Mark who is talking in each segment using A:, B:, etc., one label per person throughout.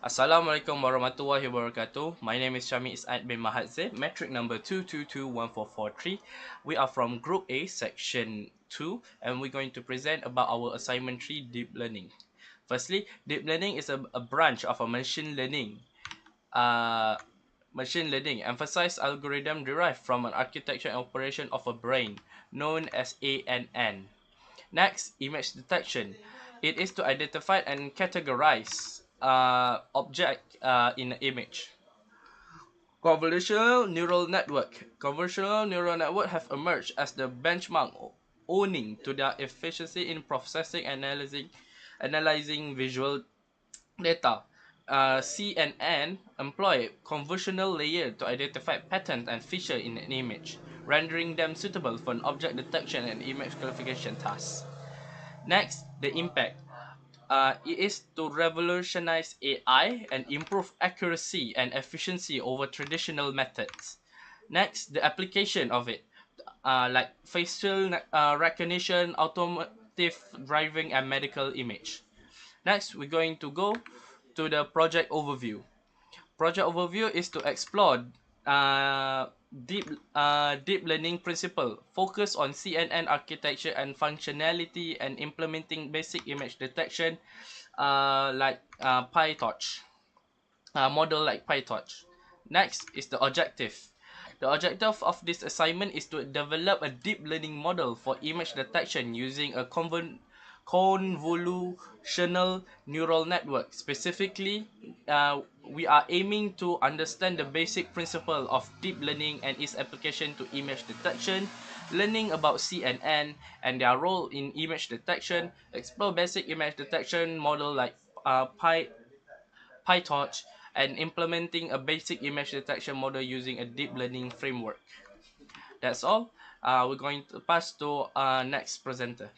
A: Assalamualaikum warahmatullahi wabarakatuh. My name is Shami Isad bin Mahadze, metric number 2221443. We are from Group A, Section 2, and we're going to present about our assignment 3, Deep Learning. Firstly, deep learning is a branch of a machine learning. Machine learning emphasizes algorithm derived from an architecture and operation of a brain, known as ANN. Next, image detection. It is to identify and categorize object in an image. Convolutional neural network. Convolutional neural network have emerged as the benchmark owing to their efficiency in processing and analyzing visual data. CNN employ convolutional layer to identify patterns and features in an image, rendering them suitable for an object detection and image classification tasks. Next, the impact. It is to revolutionize AI and improve accuracy and efficiency over traditional methods. Next, the application of it, like facial recognition, automotive driving, and medical image. Next, we're going to go to the project overview. Project overview is to explore uh, deep learning principle, focus on CNN architecture and functionality, and implementing basic image detection, like PyTorch, model like PyTorch. Next is the objective. The objective of this assignment is to develop a deep learning model for image detection using a convolutional neural network. Specifically, we are aiming to understand the basic principle of deep learning and its application to image detection, learning about CNN and their role in image detection, explore basic image detection model like PyTorch, and implementing a basic image detection model using a deep learning framework. That's all. We're going to pass to next presenter.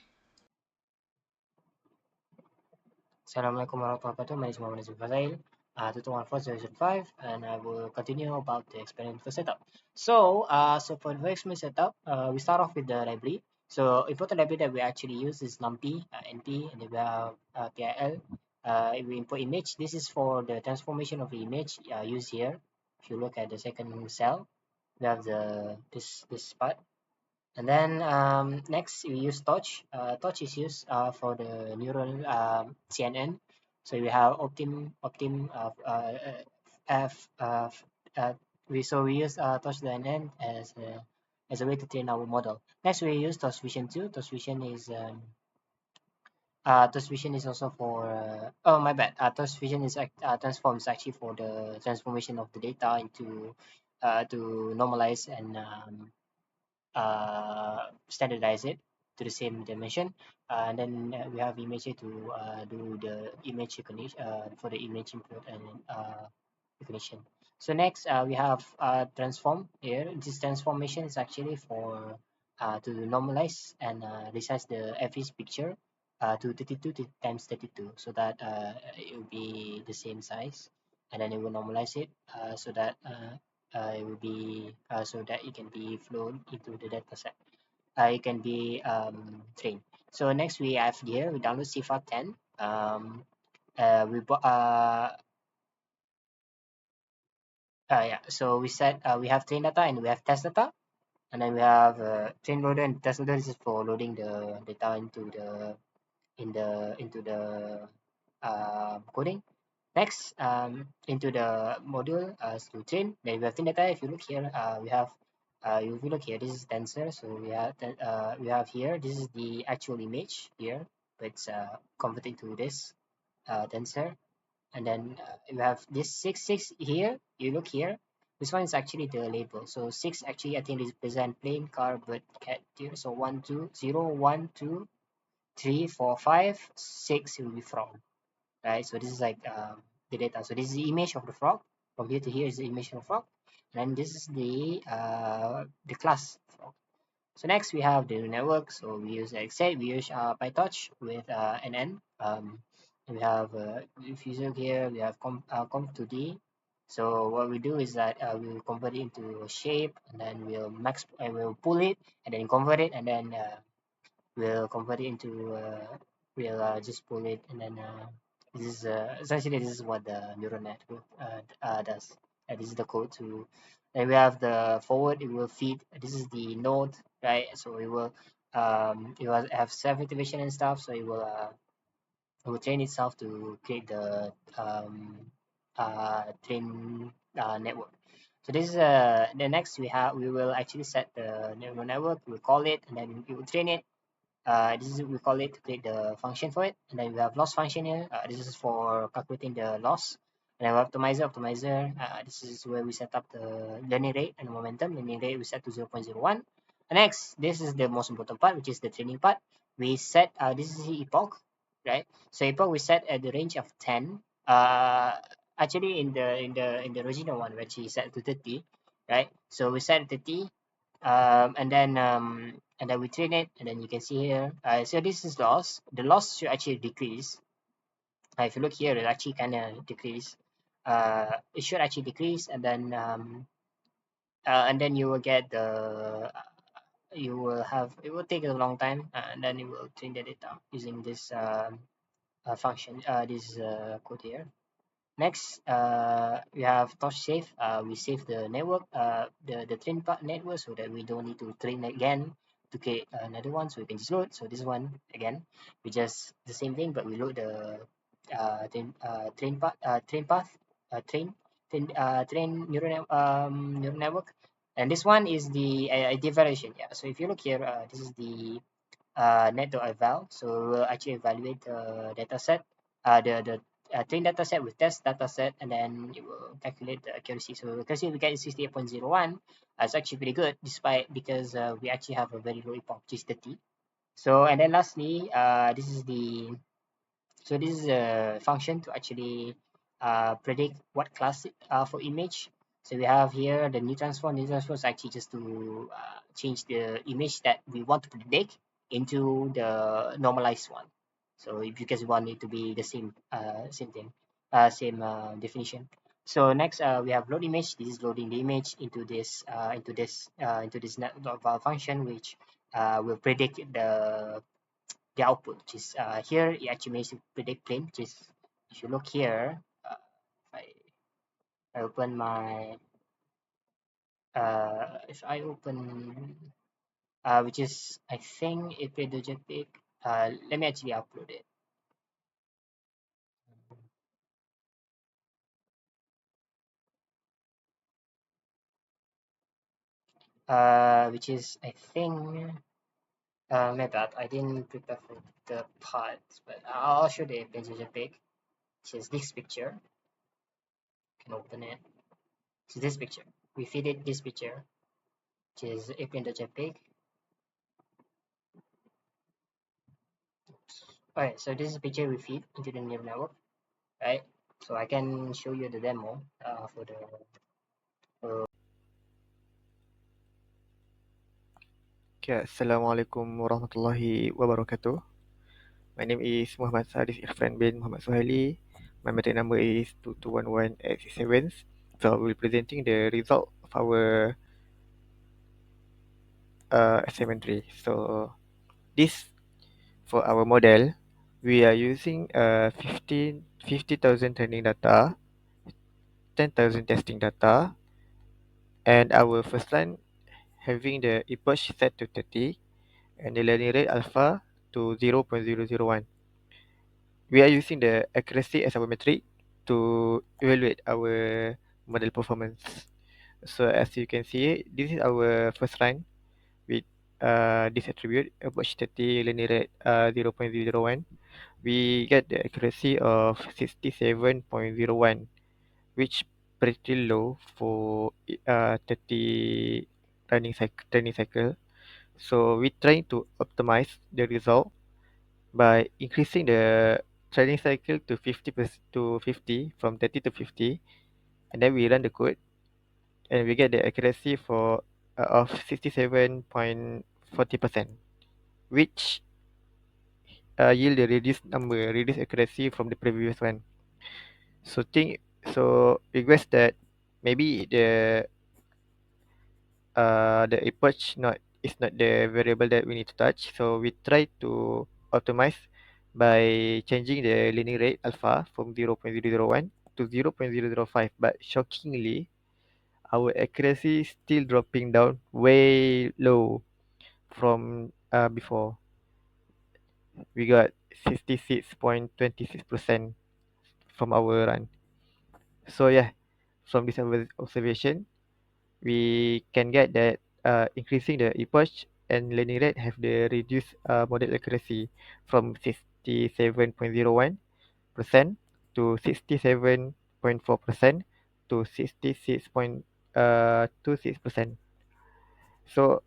B: Assalamualaikum warahmatullahi wabarakatuh. My name is Muhammad Nazim Fazail, 2014-05, and I will continue about the experimental setup. So for the experiment setup, we start off with the library. So important library that we actually use is numpy, np, and then we have pil. We import image. This is for the transformation of the image used here. If you look at the second cell, we have this part. And then next we use torch. Torch is used for the neural CNN. So we have optim f we use torch CNN as a way to train our model. Next we use torch vision 2. Torch vision is also for oh my bad. Torch vision is transforms actually for the transformation of the data into to normalize and standardize it to the same dimension. And then we have image here to do the image recognition for the image input and recognition. So next we have transform here. This transformation is actually for to normalize and resize the average picture to 32 times 32 so that it will be the same size, and then it will normalize it so that it will be so that it can be flowed into the data set. It can be trained. So next we have here we download CFA 10. We bought yeah. So we have train data and we have test data, and then we have train loader and test loader. This is for loading the data into the coding. Next, into the module to train. Then we have train data. If you look here, we have if you look here, this is tensor. So we have here. This is the actual image here. It's converted to this tensor, and then you have this six here. You look here. This one is actually the label. So 6 actually I think represent plane, car, bird, cat, deer. So 1, 2, 0, 1, 2, 3, 4, 5, 6 will be frog, right? So this is like the data. So this is the image of the frog. From here to here is the image of the frog, and this is the class frog. So next we have the network. So we use, like I said, we use PyTorch with NN. We have if you look here, we have comp2d. So what we do is that we will convert it into a shape, and then we'll pull it, and then convert it, and then we'll convert it into we'll just pull it, and then This is essentially this is what the neural network does. This is the code to. Then we have the forward. It will feed. This is the node, right? So it will have self activation and stuff. So it will train itself to create the train network. So this is the next we will actually set the neural network. We'll call it, and then it will train it. This is we call it to create the function for it, and then we have loss function here. This is for calculating the loss. And then we have optimizer. This is where we set up the learning rate and momentum. Learning rate we set to 0.01. And next, this is the most important part, which is the training part. We set this is the epoch, right? So epoch we set at the range of 10. Actually in the original one, which is set to 30, right? So we set 30, and then we train it, and then you can see here, so this is loss. The loss should actually decrease. If you look here, it actually kind of decrease. It should actually decrease, and then you will get the you will have it will take a long time, and then you will train the data using this function, this code here. Next, we have torch save. We save the network, the train part network, so that we don't need to train again to create another one. So we can just load. So this one again, we just the same thing, but we load the train path, train neural network, and this one is the evaluation. Yeah. So if you look here, this is the net.eval. So we'll actually evaluate the data set, the train data set with test data set, and then it will calculate the accuracy. So accuracy we get 68.01. It's actually pretty good, despite because we actually have a very low epoch, which is 30. So and then lastly, this is a function to actually predict what class for image. So we have here the new transform. New transform is actually just to change the image that we want to predict into the normalized one. So because we want it to be the same thing, same definition. So next we have load image. This is loading the image into this net function, which will predict the output, which is here it actually makes you predict plane, which is if you look here, I open my if I open which is I think if it JPEG, let me actually upload it. Which is I think my bad, I didn't prepare for the parts, but I'll show the JPEG, which is this picture. You can open it. So this picture, we feed it this picture, which is JPEG. Alright, so this is a picture we feed into the neural network, right? So I can show you the demo for the
C: Okay, assalamualaikum warahmatullahi wabarakatuh. My name is Muhammad Sadis Irfan bin Muhammad Suhaili. My metric number is 2211X67. So I will be presenting the result of our assignment 3. So this for our model, we are using 50,000 training data, 10,000 testing data, and our first line having the epoch set to 30 and the learning rate alpha to 0.001. We are using the accuracy as our metric to evaluate our model performance. So as you can see, this is our first line with this attribute approach 30 linear rate 0.001. We get the accuracy of 67.01, which pretty low for 30 training cycle. So we trying to optimize the result by increasing the training cycle to 50 from 30 to 50, and then we run the code and we get the accuracy for of 67.40%, which yield the reduced accuracy from the previous one. So request that maybe the epoch not is not the variable that we need to touch. So we try to optimize by changing the learning rate alpha from 0.001 to 0.005. But shockingly, our accuracy still dropping down way low from before. We got 66.26% from our run. So yeah, from this observation, we can get that increasing the epoch and learning rate have the reduced model accuracy from 67.01% to 67.4% to 66.26%. So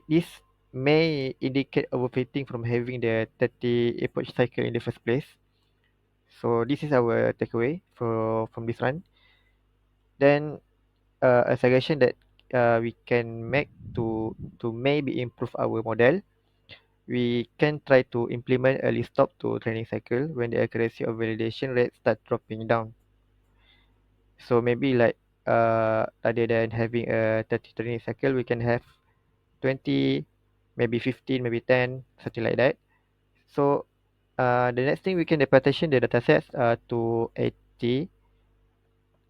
C: this may indicate overfitting from having the 30 epoch cycle in the first place. So this is our takeaway from this run. Then a suggestion that we can make to maybe improve our model. We can try to implement early stop to training cycle when the accuracy of validation rate start dropping down. So maybe like rather than having a 30 training cycle, we can have 20, maybe 15, maybe 10, something like that. So the next thing we can partition the datasets to 80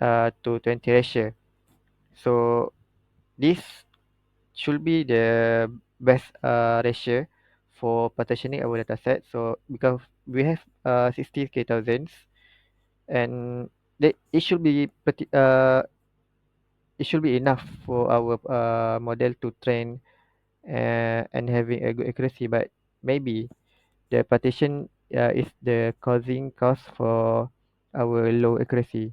C: to 20 ratio. So this should be the best ratio for partitioning our dataset. So because we have 60k thousands, and it should be it should be enough for our model to train and having a good accuracy. But maybe the partition is the causing cause for our low accuracy.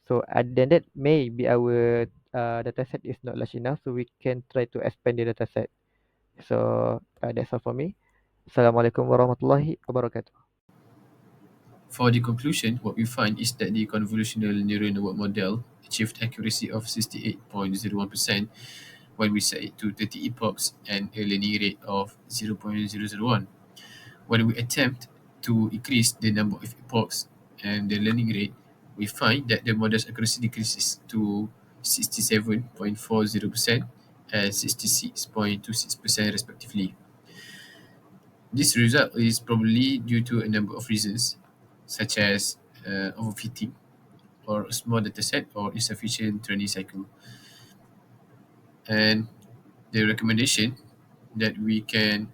C: So other than that, maybe our dataset is not large enough, so we can try to expand the dataset. So that's all for me. Assalamualaikum warahmatullahi wabarakatuh.
D: For the conclusion, what we find is that the convolutional neural network model achieved accuracy of 68.01% when we set it to 30 epochs and a learning rate of 0.001. When we attempt to increase the number of epochs and the learning rate, we find that the model's accuracy decreases to 67.40% and 66.26% respectively. This result is probably due to a number of reasons, such as overfitting, or a small dataset, or insufficient training cycle. And the recommendation that we can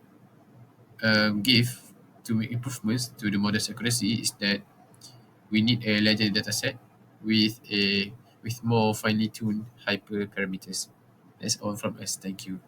D: give to make improvements to the model's accuracy is that we need a larger dataset with more finely tuned hyperparameters. That's all from us. Thank you.